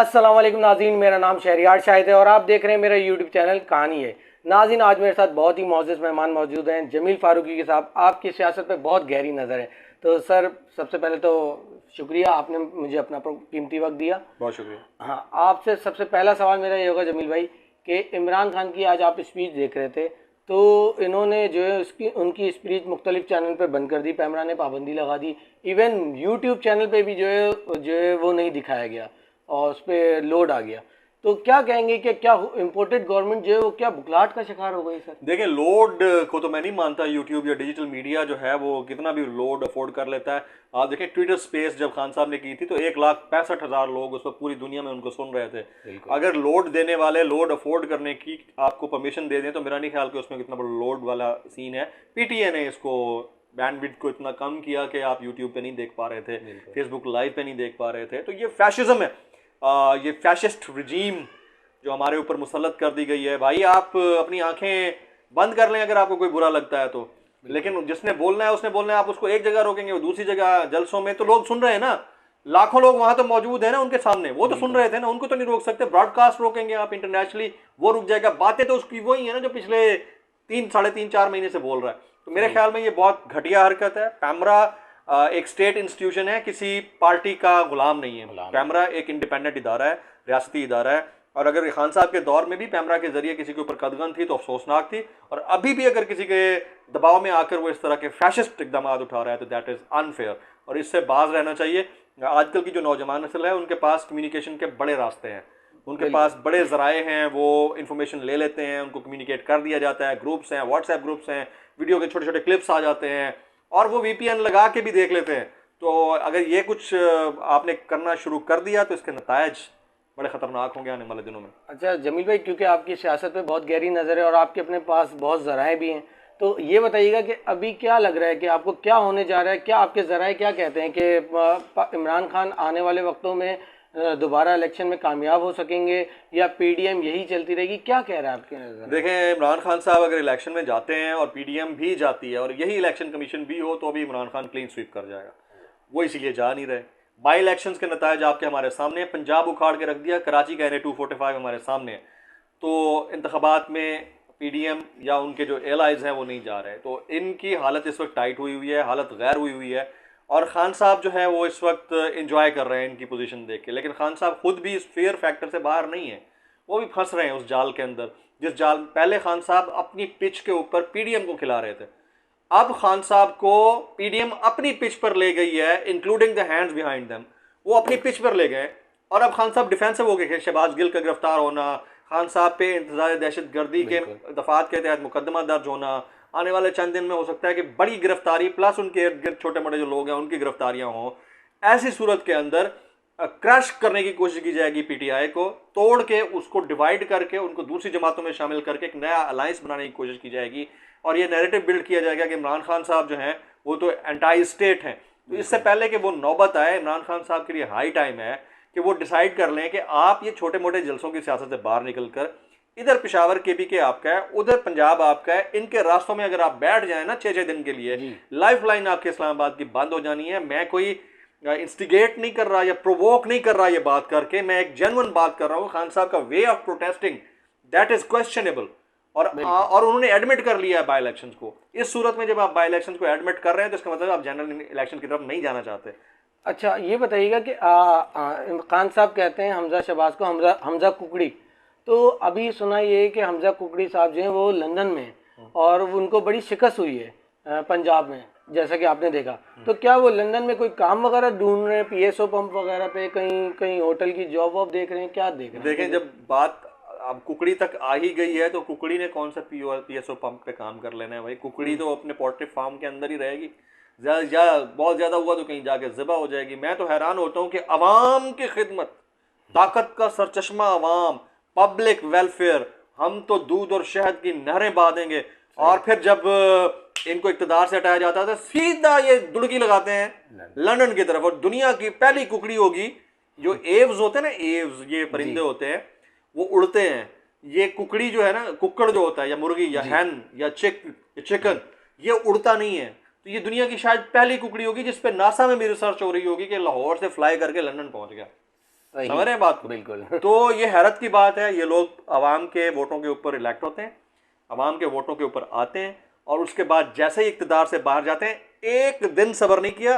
अस्सलाम वालेकुम नाज़रीन, मेरा नाम शहरियार शाहिद है और आप देख रहे हैं मेरा यूट्यूब चैनल कहानी है। नाज़रीन, आज मेरे साथ बहुत ही मोअज़्ज़ज़ मेहमान मौजूद हैं। जमील फारूकी के साहब आपकी सियासत पे बहुत गहरी नज़र है। तो सर, सबसे पहले तो शुक्रिया, आपने मुझे अपना कीमती वक्त दिया। बहुत शुक्रिया। हाँ, आपसे सबसे पहला सवाल मेरा ये होगा जमील भाई कि इमरान खान की आज आप स्पीच देख रहे थे, तो इन्होंने जो है उनकी स्पीच मुख्तलिफ चैनल पे बंद कर दी, पैमरा ने पाबंदी लगा दी, इवन यूट्यूब चैनल पे भी जो है वो नहीं दिखाया गया और उस पर लोड आ गया। तो क्या कहेंगे कि क्या इम्पोर्टेड गवर्नमेंट जो है वो क्या बुखलाहट का शिकार हो गई सर? देखिए, लोड को तो मैं नहीं मानता यूट्यूब या डिजिटल मीडिया जो है वो कितना भी लोड अफोर्ड कर लेता है। आप देखें, ट्विटर स्पेस जब खान साहब ने की थी तो 1,65,000 लोग उस पर पूरी दुनिया में उनको सुन रहे थे। अगर लोड देने वाले लोड अफोर्ड करने की आपको परमिशन दे दें तो मेरा नहीं ख्याल कि उसमें कितना बड़ा लोड वाला सीन है। पीटीए ने इसको बैंडविड्थ को इतना कम किया कि आप यूट्यूब पे नहीं देख पा रहे थे, फेसबुक लाइव पे नहीं देख पा रहे थे। तो ये फैशिज्म है, ये फैशिस्ट रिजीम जो हमारे ऊपर मुसल्लत कर दी गई है। भाई, आप अपनी आंखें बंद कर लें अगर आपको कोई बुरा लगता है तो, लेकिन जिसने बोलना है उसने बोलना है। आप उसको एक जगह रोकेंगे, वो दूसरी जगह जलसों में, तो लोग सुन रहे हैं ना, लाखों लोग वहां तो मौजूद है ना उनके सामने, वो तो सुन रहे थे ना, उनको तो नहीं रोक सकते। ब्रॉडकास्ट रोकेंगे आप इंटरनेशनली, वो रुक जाएगा। बातें तो उसकी वही है ना जो पिछले 3-3.5-4 महीने से बोल रहा है। तो मेरे ख्याल में ये बहुत घटिया हरकत है। पैमरा एक स्टेट इंस्टीट्यूशन है, किसी पार्टी का गुलाम नहीं है। पैमरा एक इंडिपेंडेंट इदारा है, रियासती इदारा है। और अगर खान साहब के दौर में भी पैमरा के जरिए किसी के ऊपर कदगन थी तो अफसोसनाक थी, और अभी भी अगर किसी के दबाव में आकर वो इस तरह के फैशिस्ट इकदाम उठा रहा है तो दैट इज अनफेयर, और इससे बाज रहना चाहिए। आजकल की जो नौजवान नस्ल है उनके पास कम्युनिकेशन के बड़े रास्ते हैं, उनके पास बड़े जराए हैं, वो इन्फॉर्मेशन ले लेते हैं, उनको कम्युनिकेट कर दिया जाता है। ग्रुप्स हैं, व्हाट्सएप ग्रुप्स हैं, वीडियो के छोटे छोटे क्लिप्स आ जाते हैं और वो वीपीएन लगा के भी देख लेते हैं। तो अगर ये कुछ आपने करना शुरू कर दिया तो इसके नतायज बड़े खतरनाक होंगे आने वाले दिनों में। अच्छा जमील भाई, क्योंकि आपकी सियासत पे बहुत गहरी नज़र है और आपके अपने पास बहुत ज़राए भी हैं, तो ये बताइएगा कि अभी क्या लग रहा है कि आपको क्या होने जा रहा है? क्या आपके ज़राए क्या कहते हैं कि इमरान खान आने वाले वक्तों में दोबारा इलेक्शन में कामयाब हो सकेंगे या पीडीएम यही चलती रहेगी? क्या कह रहा है आपके नज़र? देखें, इमरान खान साहब अगर इलेक्शन में जाते हैं और पीडीएम भी जाती है और यही इलेक्शन कमीशन भी हो तो अभी इमरान खान क्लीन स्वीप कर जाएगा। वो इसीलिए जा नहीं रहे। बाई इलेक्शंस के नतायज आपके हमारे सामने, पंजाब उखाड़ के रख दिया, कराची का NA 245 हमारे सामने है। तो इंतखाबात में पीडीएम या उनके जो एलाइज हैं वो नहीं जा रहे, तो इनकी हालत इस वक्त टाइट हुई हुई है, हालत गैर हुई हुई है। और खान साहब जो है वो इस वक्त इंजॉय कर रहे हैं इनकी पोजीशन देख के, लेकिन खान साहब खुद भी इस फेयर फैक्टर से बाहर नहीं है, वो भी फंस रहे हैं उस जाल के अंदर। जिस जाल पहले खान साहब अपनी पिच के ऊपर पीडीएम को खिला रहे थे, अब खान साहब को पीडीएम अपनी पिच पर ले गई है, including the hands behind them. वो अपनी पिच पर ले गए और अब खान साहब डिफेंसिव हो गए। शहबाज गिल का गिरफ्तार होना, खान साहब पे इंतजार दहशत गर्दी के दफात के तहत मुकदमा दर्ज होना, आने वाले चंद दिन में हो सकता है कि बड़ी गिरफ्तारी प्लस उनके इर्द गिर्द छोटे मोटे जो लोग हैं उनकी गिरफ्तारियां हों। ऐसी सूरत के अंदर क्रश करने की कोशिश की जाएगी, पीटीआई को तोड़ के, उसको डिवाइड करके, उनको दूसरी जमातों में शामिल करके एक नया अलायंस बनाने की कोशिश की जाएगी। और ये नैरेटिव बिल्ड किया जाएगा कि इमरान खान साहब जो हैं वो तो एंटाई स्टेट हैं। तो इससे पहले कि वो नौबत आए, इमरान खान साहब के लिए हाई टाइम है कि वो डिसाइड कर लें कि आप ये छोटे मोटे जलसों की सियासत से बाहर निकल कर, इधर पेशावर केपी आपका है, उधर पंजाब आपका है, इनके रास्तों में अगर आप बैठ जाए ना 6-6 दिन के लिए, लाइफ लाइन आपके इस्लामाबाद की बंद हो जानी है। मैं कोई इंस्टिगेट नहीं कर रहा या प्रोवोक नहीं कर रहा ये बात करके, मैं एक जेन्युइन बात कर रहा हूँ। खान साहब का way of protesting that is questionable, और उन्होंने एडमिट कर लिया है बाई इलेक्शंस को। इस सूरत में जब आप बाई इलेक्शंस को एडमिट कर रहे हैं तो इसका मतलब आप जनरल इलेक्शन की तरफ नहीं जाना चाहते। अच्छा, ये बताइएगा कि खान साहब कहते हैं हमजा शहबाज को हमजा कुकड़ी, तो अभी सुना ये कि हमजा कुकड़ी साहब जो हैं वो लंदन में हैं और उनको बड़ी शिकस्त हुई है पंजाब में, जैसा कि आपने देखा। तो क्या वो लंदन में कोई काम वगैरह ढूंढ रहे हैं, PSO पंप वगैरह पे, कहीं कहीं होटल की जॉब वॉब देख रहे हैं, क्या देख रहे हैं? देखें, जब बात अब कुकड़ी तक आ ही गई है तो कुकड़ी ने कौन सा PSO पंप पे काम कर लेना है भाई। कुकड़ी तो अपने पोल्ट्री फार्म के अंदर ही रहेगी, बहुत ज़्यादा हुआ तो कहीं जाके ज़िबा हो जाएगी। मैं तो हैरान होता हूँ कि अवाम की खिदमत, ताकत का सरचश्मा अवाम, पब्लिक वेलफेयर, हम तो दूध और शहद की नहरें बहा देंगे, और फिर जब इनको इक़्तिदार से हटाया जाता है तो सीधा ये दुड़की लगाते हैं लंदन की तरफ। और दुनिया की पहली कुकड़ी होगी। जो एव्स होते हैं ना, एव्स ये परिंदे होते हैं, वो उड़ते हैं। ये कुकड़ी जो है ना, कुक्कड़ जो होता है, या मुर्गी या हैन या चिकन, ये उड़ता नहीं है। तो ये दुनिया की शायद पहली कुकड़ी होगी जिस पे नासा में भी रिसर्च हो रही होगी कि लाहौर से फ्लाई करके लंदन पहुंच गया। समझ रहे हैं बात को? बिल्कुल। तो ये हैरत की बात है, ये लोग आवाम के वोटों के ऊपर इलेक्ट होते हैं, आवाम के वोटों के ऊपर आते हैं और उसके बाद जैसे ही इक्तदार से बाहर जाते हैं, एक दिन सब्र नहीं किया,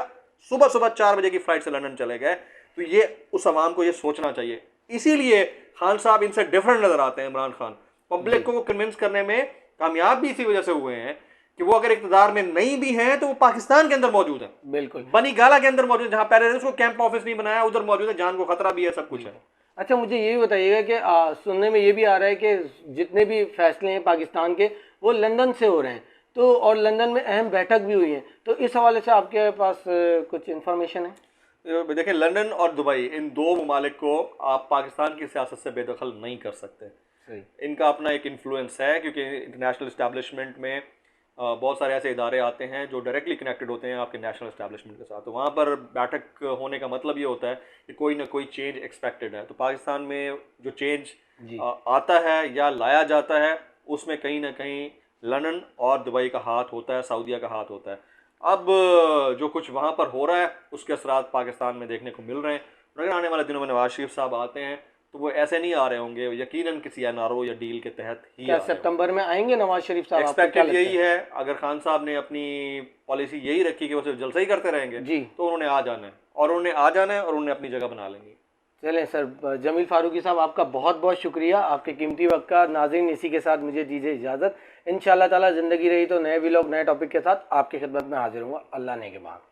सुबह सुबह 4 बजे की फ्लाइट से लंदन चले गए। तो ये उस आवाम को ये सोचना चाहिए। इसीलिए खान साहब इनसे डिफरेंट नजर आते हैं। इमरान खान पब्लिक को कन्विंस करने में कामयाब भी इसी वजह से हुए हैं कि वो अगर इक्तदार में नहीं भी हैं तो वो पाकिस्तान के अंदर मौजूद है, बिल्कुल बनी गाला के अंदर मौजूद है, जहां पहले उसको कैंप ऑफिस नहीं बनाया उधर मौजूद है, जान को खतरा भी है, सब कुछ है। अच्छा, मुझे ये भी बताइएगा कि सुनने में ये भी आ रहा है कि जितने भी फैसले हैं पाकिस्तान के वो लंदन से हो रहे हैं, तो और लंदन में अहम बैठक भी हुई है, तो इस हवाले से आपके पास कुछ इन्फॉर्मेशन है? देखिए, लंदन और दुबई, इन दो ममालिक को आप पाकिस्तान की सियासत से बेदखल नहीं कर सकते। सही। इनका अपना एक इन्फ्लुएंस है, क्योंकि इंटरनेशनल इस्टेब्लिशमेंट में बहुत सारे ऐसे इदारे आते हैं जो डायरेक्टली कनेक्टेड होते हैं आपके नेशनल इस्टेब्लिशमेंट के साथ। तो वहाँ पर बैठक होने का मतलब ये होता है कि कोई ना कोई चेंज एक्सपेक्टेड है। तो पाकिस्तान में जो चेंज आता है या लाया जाता है, उसमें कहीं ना कहीं लंदन और दुबई का हाथ होता है, सऊदीया का हाथ होता है। अब जो कुछ वहाँ पर हो रहा है उसके असरात पाकिस्तान में देखने को मिल रहे हैं। अगर आने वाले दिनों में नवाज शरीफ साहब आते हैं तो वो ऐसे नहीं आ रहे होंगे, यकीनन किसी एनआरओ या डील के तहत ही क्या सितंबर में आएंगे नवाज शरीफ साहब? एक्सपेक्टेड यही है। अगर खान साहब ने अपनी पॉलिसी यही रखी कि वो सिर्फ जलसा ही करते रहेंगे जी, तो उन्होंने आ जाना है, और उन्होंने आ जाना है और उन्होंने अपनी जगह बना लेंगी। चलें सर, जमील फारूकी साहब आपका बहुत बहुत शुक्रिया, आपके कीमती वक्त का। नाज़रीन, इसी के साथ मुझे दीजिए इजाज़त। इंशाअल्लाह ताला ज़िंदगी रही तो नए व्लॉग नए टॉपिक के साथ आपकी खिदमत में हाजिर हूँगा। अल्लाह ने के बाद।